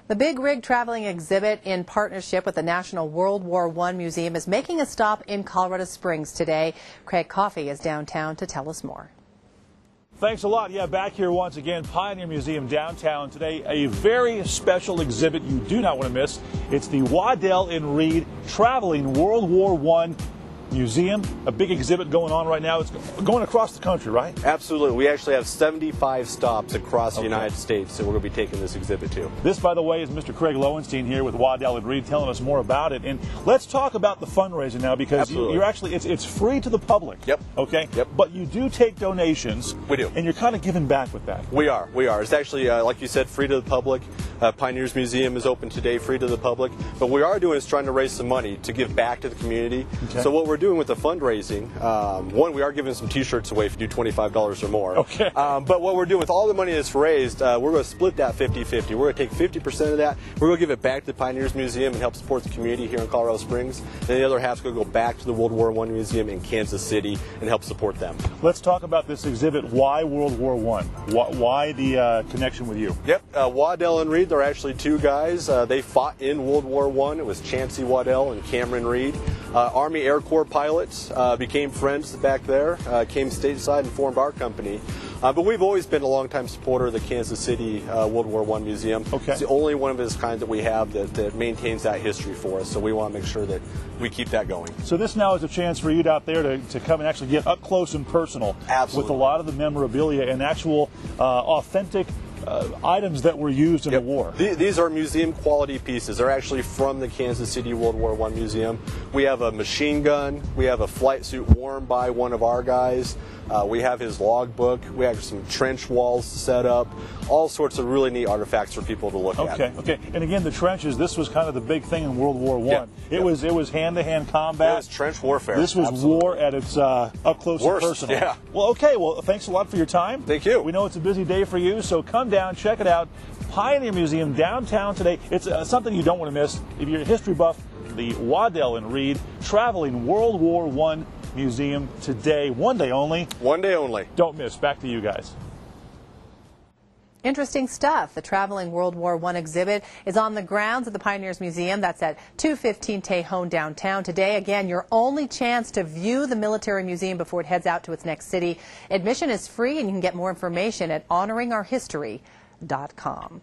The Big Rig Traveling Exhibit, in partnership with the National World War I Museum, is making a stop in Colorado Springs today. Craig Coffey is downtown to tell us more. Thanks a lot. Yeah, back here once again, Pioneer Museum downtown today. A very special exhibit you do not want to miss. It's the Waddell and Reed Traveling World War I Museum, a big exhibit going on right now. It's going across the country, right? Absolutely. We actually have 75 stops across the United States, so we're going to be taking this exhibit to. This, by the way, is Mr. Craig Lowenstein here with Waddell and Reed telling us more about it. And let's talk about the fundraising now, because you're actually, it's free to the public. Yep. Okay? Yep. But you do take donations. We do. And you're kind of giving back with that. We are. It's actually, like you said, free to the public. Pioneers Museum is open today, free to the public. But what we are doing is trying to raise some money to give back to the community. Okay. So what we're doing with the fundraising, one, we are giving some T-shirts away if you do $25 or more. Okay. But what we're doing with all the money that's raised, we're going to split that 50-50. We're going to take 50% of that. We're going to give it back to the Pioneers Museum and help support the community here in Colorado Springs. And the other half is going to go back to the World War I Museum in Kansas City and help support them. Let's talk about this exhibit. Why World War I? Why the connection with you? Yep. Waddell and Reed, they're actually two guys. They fought in World War I. It was Chancey Waddell and Cameron Reed. Army Air Corps pilots, became friends back there, came stateside and formed our company. But we've always been a longtime supporter of the Kansas City World War I Museum. Okay. It's the only one of its kind that we have that maintains that history for us, so we want to make sure that we keep that going. So this now is a chance for you out there to come and actually get up close and personal. Absolutely. With a lot of the memorabilia and actual authentic items that were used in the war. These are museum quality pieces. They're actually from the Kansas City World War I Museum. We have a machine gun. We have a flight suit worn by one of our guys. We have his logbook. We have some trench walls set up. All sorts of really neat artifacts for people to look at. Okay. And again, the trenches, this was kind of the big thing in World War I. It was hand-to-hand combat. It was trench warfare. This was war at its up close and personal. Yeah. Well, okay. Well, thanks a lot for your time. Thank you. We know it's a busy day for you, so come down, check it out. Pioneer Museum downtown today. It's something you don't want to miss. If you're a history buff, the Waddell and Reed Traveling World War I Museum today. One day only. One day only. Don't miss. Back to you guys. Interesting stuff. The Traveling World War I exhibit is on the grounds of the Pioneers Museum. That's at 215 Tejon downtown. Today, again, your only chance to view the military museum before it heads out to its next city. Admission is free, and you can get more information at honoringourhistory.com.